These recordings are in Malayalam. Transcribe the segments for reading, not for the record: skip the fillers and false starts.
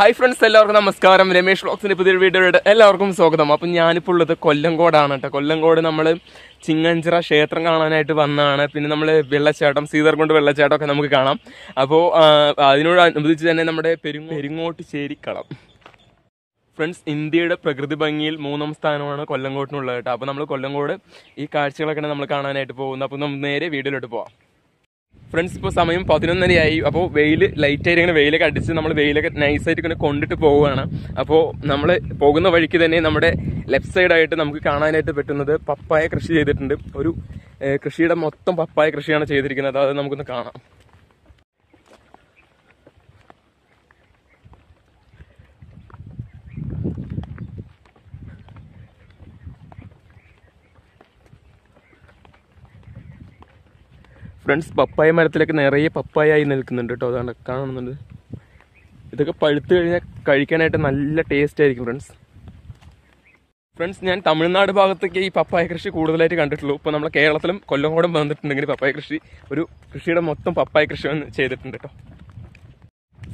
ഹായ് ഫ്രണ്ട്സ്, എല്ലാവർക്കും നമസ്കാരം. രമേഷ് വ്ളോഗ്സിന്റെ പുതിയൊരു വീഡിയോയുടെ എല്ലാവർക്കും സ്വാഗതം. അപ്പം ഞാനിപ്പോൾ ഉള്ളത് കൊല്ലങ്കോടാണ് കേട്ടോ. കൊല്ലങ്കോട് നമ്മൾ ചിങ്ങഞ്ചിറ ക്ഷേത്രം കാണാനായിട്ട് വന്നതാണ്. പിന്നെ നമ്മൾ വെള്ളച്ചാട്ടം, സീതർകുണ്ട് വെള്ളച്ചാട്ടം ഒക്കെ നമുക്ക് കാണാം. അപ്പോൾ അതിനോടനുബന്ധിച്ച് തന്നെ നമ്മുടെ പെരിങ്ങോട്ടുശ്ശേരി കളം. ഫ്രണ്ട്സ്, ഇന്ത്യയുടെ പ്രകൃതി ഭംഗിയിൽ 3ാം സ്ഥാനമാണ് കൊല്ലങ്കോട്ടിനുള്ളത് കേട്ടോ. അപ്പോൾ നമ്മൾ കൊല്ലങ്കോട് ഈ കാഴ്ചകളൊക്കെയാണ് നമ്മൾ കാണാനായിട്ട് പോകുന്നത്. അപ്പോൾ നമുക്ക് നേരെ വീഡിയോയിലോട്ട് പോവാം. ഫ്രണ്ട്സ്, ഇപ്പോൾ സമയം 11:30 അപ്പോൾ വെയിൽ ലൈറ്റായിട്ട് ഇങ്ങനെ വെയിലൊക്കെ അടിച്ച് നമ്മൾ വെയിലൊക്കെ നൈസായിട്ട് ഇങ്ങനെ കൊണ്ടിട്ട് പോവുകയാണ്. അപ്പോൾ നമ്മൾ പോകുന്ന വഴിക്ക് തന്നെ നമ്മുടെ ലെഫ്റ്റ് സൈഡായിട്ട് നമുക്ക് കാണാനായിട്ട് പറ്റുന്നത് പപ്പായ കൃഷി ചെയ്തിട്ടുണ്ട്. ഒരു കൃഷിയുടെ മൊത്തം പപ്പായ കൃഷിയാണ് ചെയ്തിരിക്കുന്നത്. അത് നമുക്കൊന്ന് കാണാം. ഫ്രണ്ട്സ്, പപ്പായ മരത്തിലൊക്കെ നിറയെ പപ്പായായി നിൽക്കുന്നുണ്ട് കേട്ടോ. അതാണ് കാണുന്നുണ്ട്. ഇതൊക്കെ പഴുത്ത് കഴിഞ്ഞാൽ കഴിക്കാനായിട്ട് നല്ല ടേസ്റ്റ് ആയിരിക്കും ഫ്രണ്ട്സ്. ഞാൻ തമിഴ്നാട് ഭാഗത്തേക്ക് ഈ പപ്പായ കൃഷി കൂടുതലായിട്ട് കണ്ടിട്ടുള്ളൂ. ഇപ്പോൾ നമ്മുടെ കേരളത്തിലും കൊല്ലങ്കോടും വന്നിട്ടുണ്ടെങ്കിൽ പപ്പായ കൃഷി ഒരു കൃഷിയുടെ മൊത്തം പപ്പായ കൃഷി ചെയ്തിട്ടുണ്ട് കേട്ടോ.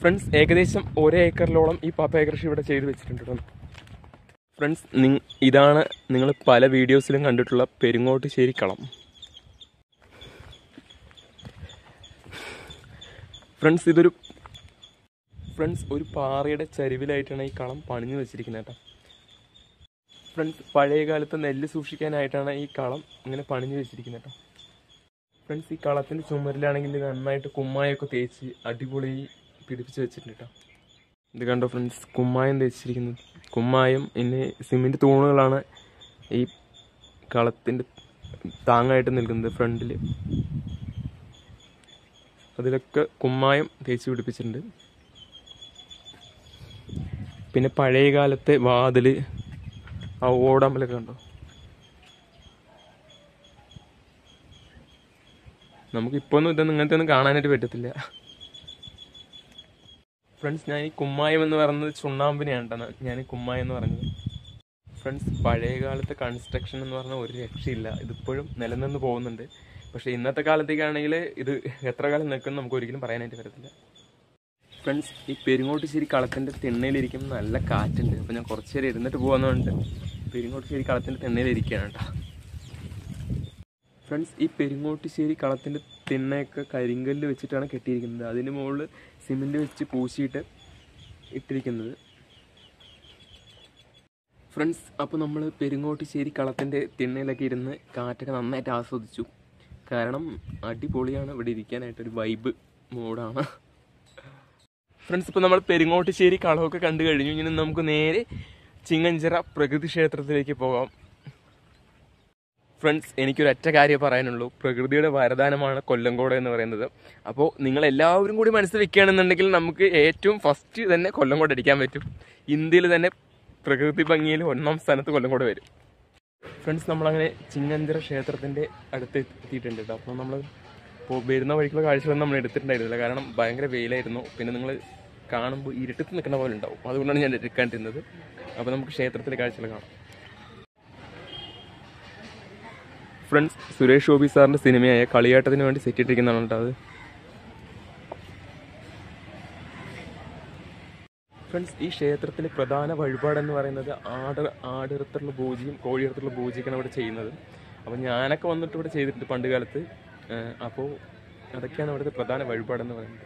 ഫ്രണ്ട്സ്, ഏകദേശം 1 ഏക്കറിലോളം ഈ പപ്പായ കൃഷി ഇവിടെ ചെയ്ത് വെച്ചിട്ടുണ്ട് കേട്ടോ. ഫ്രണ്ട്സ്, ഇതാണ് നിങ്ങൾ പല വീഡിയോസിലും കണ്ടിട്ടുള്ള പെരിങ്ങോട്ടുശ്ശേരി കളം. ഫ്രണ്ട്സ്, ഒരു പാറയുടെ ചരിവിലായിട്ടാണ് ഈ കളം പണിഞ്ഞു വെച്ചിരിക്കുന്നത് കേട്ടോ. ഫ്രണ്ട്സ്, പഴയ കാലത്ത് നെല്ല് സൂക്ഷിക്കാനായിട്ടാണ് ഈ കളം ഇങ്ങനെ പണിഞ്ഞു വെച്ചിരിക്കുന്നത് കേട്ടോ. ഫ്രണ്ട്സ്, ഈ കളത്തിൻ്റെ ചുമരിലാണെങ്കിൽ നന്നായിട്ട് കുമ്മായൊക്കെ തേച്ച് അടിപൊളി പിടിപ്പിച്ച് വെച്ചിട്ടുണ്ട് കേട്ടോ. ഇത് കണ്ടോ ഫ്രണ്ട്സ്, കുമ്മായം തേച്ചിരിക്കുന്നത്. കുമ്മായം പിന്നെ സിമെൻറ്റ് തൂണുകളാണ് ഈ കളത്തിൻ്റെ താങ്ങായിട്ട് നിൽക്കുന്നത്. ഫ്രണ്ടിൽ അതിലൊക്കെ കുമ്മായം തേച്ച് പിടിപ്പിച്ചിട്ടുണ്ട്. പിന്നെ പഴയ കാലത്തെ വാതിൽ, ആ ഓടാമ്പലൊക്കെ കണ്ടോ. നമുക്കിപ്പൊന്നും ഇതൊന്നും ഇങ്ങനത്തെ ഒന്നും കാണാനായിട്ട് പറ്റത്തില്ല. ഫ്രണ്ട്സ്, ഞാൻ ഈ കുമ്മായം എന്ന് പറയുന്നത് ചുണ്ണാമ്പിനെയാണ് ഞാൻ കുമ്മായം എന്ന് പറഞ്ഞത്. ഫ്രണ്ട്സ്, പഴയ കാലത്തെ കൺസ്ട്രക്ഷൻ എന്ന് പറഞ്ഞാൽ ഒരു രക്ഷയില്ല. ഇതിപ്പോഴും നിലനിന്ന് പോകുന്നുണ്ട്. പക്ഷേ ഇന്നത്തെ കാലത്തേക്കാണെങ്കിൽ ഇത് എത്ര കാലം നിൽക്കുമെന്ന് നമുക്ക് ഒരിക്കലും പറയാനായിട്ട് പറ്റത്തില്ല. ഫ്രണ്ട്സ്, ഈ പെരിങ്ങോട്ടുശ്ശേരി കളത്തിൻ്റെ തിണ്ണയിലിരിക്കുമ്പോൾ നല്ല കാറ്റുണ്ട്. അപ്പോൾ ഞാൻ കുറച്ച് നേരം ഇരുന്നിട്ട് പോകുന്നതുകൊണ്ട് പെരിങ്ങോട്ടുശ്ശേരി കളത്തിൻ്റെ തിണ്ണയിലിരിക്കുകയാണ് കേട്ടോ. ഫ്രണ്ട്സ്, ഈ പെരിങ്ങോട്ടുശ്ശേരി കളത്തിൻ്റെ തിണ്ണയൊക്കെ കരിങ്കല്ല് വെച്ചിട്ടാണ് കെട്ടിയിരിക്കുന്നത്. അതിന് മുകളിൽ സിമെൻറ്റ് വെച്ച് പൂശിയിട്ട് ഇട്ടിരിക്കുന്നത്. ഫ്രണ്ട്സ്, അപ്പോൾ നമ്മൾ പെരിങ്ങോട്ടുശ്ശേരി കളത്തിൻ്റെ തിണ്ണയിലൊക്കെ ഇരുന്ന് കാറ്റൊക്കെ നന്നായിട്ട് ആസ്വദിച്ചു. കാരണം അടിപൊളിയാണ് ഇവിടെ ഇരിക്കാനായിട്ടൊരു വൈബ് മൂഡാണ്. ഫ്രണ്ട്സ്, ഇപ്പോൾ നമ്മൾ പെരിങ്ങോട്ടുശ്ശേരി കളമൊക്കെ കണ്ടു കഴിഞ്ഞു. ഇനി നമുക്ക് നേരെ ചിങ്ങഞ്ചിറ പ്രകൃതി ക്ഷേത്രത്തിലേക്ക് പോകാം. ഫ്രണ്ട്സ്, എനിക്കൊരൊറ്റ കാര്യം പറയാനുള്ളൂ. പ്രകൃതിയുടെ വരദാനമാണ് കൊല്ലങ്കോട് എന്ന് പറയുന്നത്. അപ്പോൾ നിങ്ങളെല്ലാവരും കൂടി മനസ്സിൽ വെക്കുകയാണെന്നുണ്ടെങ്കിൽ നമുക്ക് ഏറ്റവും ഫസ്റ്റ് തന്നെ കൊല്ലങ്കോട് അടിക്കാൻ പറ്റും. ഇന്ത്യയിൽ തന്നെ പ്രകൃതി ഭംഗിയിൽ 1ാം സ്ഥാനത്ത് കൊല്ലങ്കോട് വരും. ഫ്രണ്ട്സ്, നമ്മളങ്ങനെ ചിങ്ങഞ്ചിറ ക്ഷേത്രത്തിൻ്റെ അടുത്ത് എത്തിയിട്ടുണ്ട് കേട്ടോ. അപ്പോൾ നമ്മൾ വരുന്ന വഴിക്കുള്ള കാഴ്ചകളൊന്നും നമ്മൾ എടുത്തിട്ടുണ്ടായിരുന്നില്ല. കാരണം ഭയങ്കര വെയിലായിരുന്നു. പിന്നെ നിങ്ങൾ കാണുമ്പോൾ ഇരുട്ടത്ത് നിൽക്കുന്ന പോലെ ഉണ്ടാവും. അതുകൊണ്ടാണ് ഞാൻ എടുക്കാണ്ടിരുന്നത്. അപ്പോൾ നമുക്ക് ക്ഷേത്രത്തിലെ കാഴ്ചകൾ കാണാം. ഫ്രണ്ട്സ്, സുരേഷ് ഗോപി സാറിൻ്റെ സിനിമയായ കളിയാട്ടത്തിന് വേണ്ടി സെറ്റ് ഇട്ടിരിക്കുന്നതാണ് കേട്ടോ അത്. ഫ്രണ്ട്സ്, ഈ ക്ഷേത്രത്തിലെ പ്രധാന വഴിപാടെന്ന് പറയുന്നത് ആടിറത്തുള്ള പൂജയും കോഴിയിറത്തുള്ള പൂജയൊക്കെയാണ് ഇവിടെ ചെയ്യുന്നത്. അപ്പോൾ ഞാനൊക്കെ വന്നിട്ട് ഇവിടെ ചെയ്തിട്ടുണ്ട് പണ്ട് കാലത്ത്. അപ്പോൾ അതൊക്കെയാണ് ഇവിടുത്തെ പ്രധാന വഴിപാടെന്ന് പറയുന്നത്.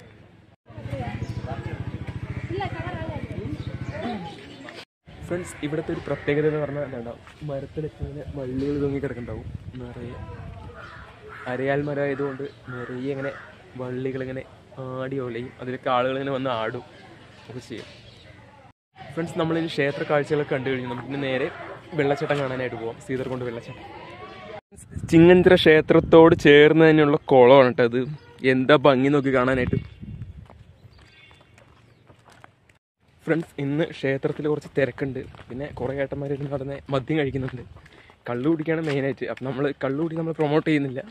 ഫ്രണ്ട്സ്, ഇവിടുത്തെ ഒരു പ്രത്യേകത എന്ന് പറഞ്ഞാൽ എന്താ, മരത്തിലൊക്കെ ഇങ്ങനെ വള്ളികൾ തൂങ്ങിക്കിടക്കുന്നുണ്ടാവും. നിറയെ അരയാൽ മരമായതുകൊണ്ട് നിറയെ ഇങ്ങനെ വള്ളികളിങ്ങനെ ആടി ഒലയും. അതിലൊക്കെ ആളുകളിങ്ങനെ വന്ന് ആടും ഒക്കെ ചെയ്യും. ഫ്രണ്ട്സ്, നമ്മളിനി ക്ഷേത്ര കാഴ്ചകളൊക്കെ കണ്ടു കഴിഞ്ഞു. നമുക്കിനി നേരെ വെള്ളച്ചാട്ടം കാണാനായിട്ട് പോകാം. സീതർകുണ്ട് വെള്ളച്ചാട്ടം. ചിങ്ങഞ്ചിറ ക്ഷേത്രത്തോട് ചേർന്ന് തന്നെയുള്ള കുളമാണ് കേട്ടോ അത്. എന്താ ഭംഗി നോക്കി കാണാനായിട്ട്. ഫ്രണ്ട്സ്, ഇന്ന് ക്ഷേത്രത്തിൽ കുറച്ച് തിരക്കുണ്ട്. പിന്നെ കുറേ ഏട്ടന്മാരും നടന്ന് മദ്യം കഴിക്കുന്നുണ്ട്. കള്ളു കുടിക്കുകയാണ് മെയിനായിട്ട്. അപ്പം നമ്മൾ കള്ളുകൂടി നമ്മൾ പ്രൊമോട്ട് ചെയ്യുന്നില്ല.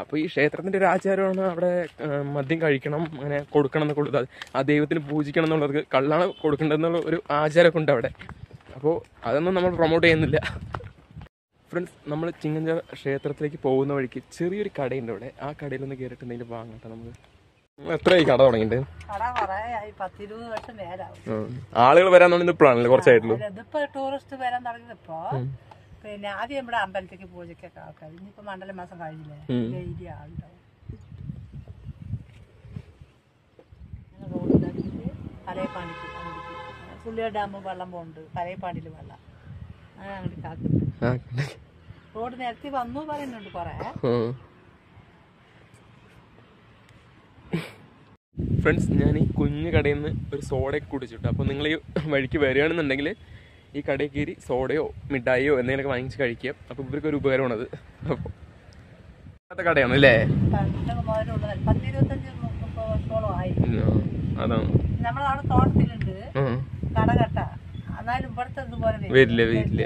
അപ്പോൾ ഈ ക്ഷേത്രത്തിൻ്റെ ഒരു ആചാരമാണ് അവിടെ മദ്യം കഴിക്കണം, അങ്ങനെ കൊടുക്കണം എന്നൊക്കെ ഉള്ളത്. ആ ദൈവത്തിന് പൂജിക്കണം എന്നുള്ളത്, കള്ളാണ് കൊടുക്കേണ്ടതെന്നുള്ള ഒരു ആചാരമൊക്കെ ഉണ്ട് അവിടെ. അപ്പോൾ അതൊന്നും നമ്മൾ പ്രൊമോട്ട് ചെയ്യുന്നില്ല. ഫ്രണ്ട്സ്, നമ്മൾ ചിങ്ങഞ്ചിറ ക്ഷേത്രത്തിലേക്ക് പോകുന്ന വഴിക്ക് ചെറിയൊരു കടയുണ്ട് അവിടെ. ആ കടയിലൊന്ന് കയറിയിട്ടുണ്ടെങ്കിൽ വാങ്ങട്ടെ നമുക്ക്. എത്രയായി കട തുടങ്ങിയിട്ട്? കട കൊറേ 10-20 വർഷം മേലാവും. ആളുകൾ വരാൻ തുടങ്ങി ഇപ്പോഴാണല്ലേ കുറച്ചായിട്ടുള്ളൂ. ഇതിപ്പോ ടൂറിസ്റ്റ് വരാൻ തുടങ്ങിയത് ഇപ്പൊ. പിന്നെ ആദ്യം ഇവിടെ അമ്പലത്തേക്ക് പൂജക്കൊക്കെ ആൾക്കാർ, ഇനിയിപ്പോ മണ്ഡല മാസം കഴിഞ്ഞില്ലേ, ഡെയിലി ആളുണ്ടാവും. റോഡിനടുത്ത് കലയപ്പാണ്ടിക്ക് പുള്ളിയ ഡാം വെള്ളം പോകുന്നുണ്ട്, കലയപ്പാണ്ടിയിൽ വെള്ളം അങ്ങനെ അങ്ങോട്ട് കാക്കുന്നുണ്ട്. റോഡ് നിരത്തി വന്നു പറയുന്നുണ്ട് കൊറേ. ഫ്രണ്ട്സ്, ഞാൻ ഈ കുഞ്ഞു കടയിൽ നിന്ന് ഒരു സോഡയൊക്കെ കുടിച്ചിട്ടു. അപ്പോൾ നിങ്ങൾ ഈ വഴിക്ക് വരികയാണെന്നുണ്ടെങ്കിൽ ഈ കടയിൽ കയറി സോഡയോ മിഠായിയോ എന്തെങ്കിലുമൊക്കെ വാങ്ങിച്ച് കഴിക്കുക. അപ്പോൾ ഇവർക്കൊരു ഉപകാരമാണത്. അപ്പോൾ അങ്ങനത്തെ കടയാണ് അല്ലേ? അതാണ് നമ്മളവിടെ തോട്ടത്തിലുണ്ട് കട കട്ട, എന്നാലും ഇവിടുത്തെ ഇതുപോലെ വരില്ല വരില്ല.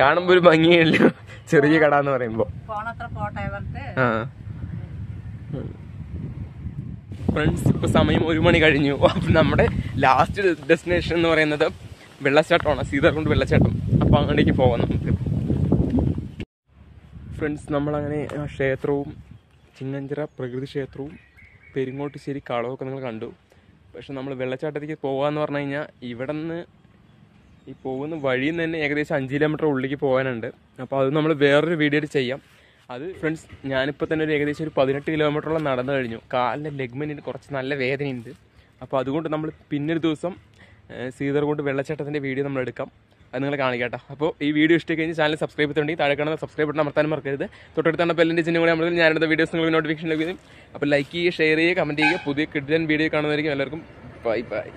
കാണുമ്പോ ഒരു ഭംഗിയല്ലോ ചെറിയ കട എന്ന് പറയുമ്പോ. പോണത്ര പോട്ടെ പറഞ്ഞിട്ട്. ഫ്രണ്ട്സ്, ഇപ്പൊ സമയം 1 മണി കഴിഞ്ഞു. നമ്മുടെ ലാസ്റ്റ് ഡെസ്റ്റിനേഷൻ എന്ന് പറയുന്നത് വെള്ളച്ചാട്ടമാണ്, സീതാർകുണ്ട് വെള്ളച്ചാട്ടം. അപ്പൊ അങ്ങോട്ടേക്ക് പോവാം നമുക്ക്. ഫ്രണ്ട്സ്, നമ്മളങ്ങനെ ക്ഷേത്രവും ചിങ്ങഞ്ചിറ പ്രകൃതി ക്ഷേത്രവും പെരിങ്ങോട്ടുശ്ശേരി കളമൊക്കെ നിങ്ങൾ കണ്ടു. പക്ഷെ നമ്മൾ വെള്ളച്ചാട്ടത്തേക്ക് പോകാമെന്ന് പറഞ്ഞു കഴിഞ്ഞാൽ ഇവിടെ നിന്ന് ഈ പോകുന്ന വഴിയിൽ നിന്ന് തന്നെ ഏകദേശം 5 കിലോമീറ്റർ ഉള്ളിലേക്ക് പോകാനുണ്ട്. അപ്പോൾ അത് നമ്മൾ വേറൊരു വീഡിയോയിൽ ചെയ്യാം. അത് ഫ്രണ്ട്സ്, ഞാനിപ്പോൾ തന്നെ ഏകദേശം ഒരു 18 കിലോമീറ്ററോളം നടന്നു കഴിഞ്ഞു. കാലിൻ്റെ ലെഗ്മെൻറ്റിന് കുറച്ച് നല്ല വേദനയുണ്ട്. അപ്പോൾ അതുകൊണ്ട് നമ്മൾ പിന്നൊരു ദിവസം സീതാർകുണ്ട് വെള്ളച്ചാട്ടത്തിൻ്റെ വീഡിയോ നമ്മൾ എടുക്കാം. അത് നിങ്ങൾ കാണിക്കട്ടെ. അപ്പോൾ ഈ വീഡിയോ ഇഷ്ടമായി കഴിഞ്ഞാൽ ചാനൽ സബ്സ്ക്രൈബ് ചെയ്തിട്ടുണ്ടെങ്കിൽ താഴെ കാണുന്ന സബ്സ്ക്രൈബ് ബട്ടൺ അമർത്താനും മറക്കരുത്. തൊട്ടടുത്താണ് ബെല്ലിൻ്റെ ചിഹ്നം കൂടി നമ്മൾ ഞാനെടുത്ത വീഡിയോസ് നിങ്ങൾക്ക് നോട്ടിഫിക്കേഷൻ ലഭിക്കും. അപ്പോൾ ലൈക്ക് ചെയ്യുക, ഷെയർ ചെയ്യുക, കമൻറ്റ് ചെയ്യുക. പുതിയ കിഡിലൻ വീഡിയോ കാണുന്നതായിരിക്കും. എല്ലാവർക്കും ബൈ ബൈ.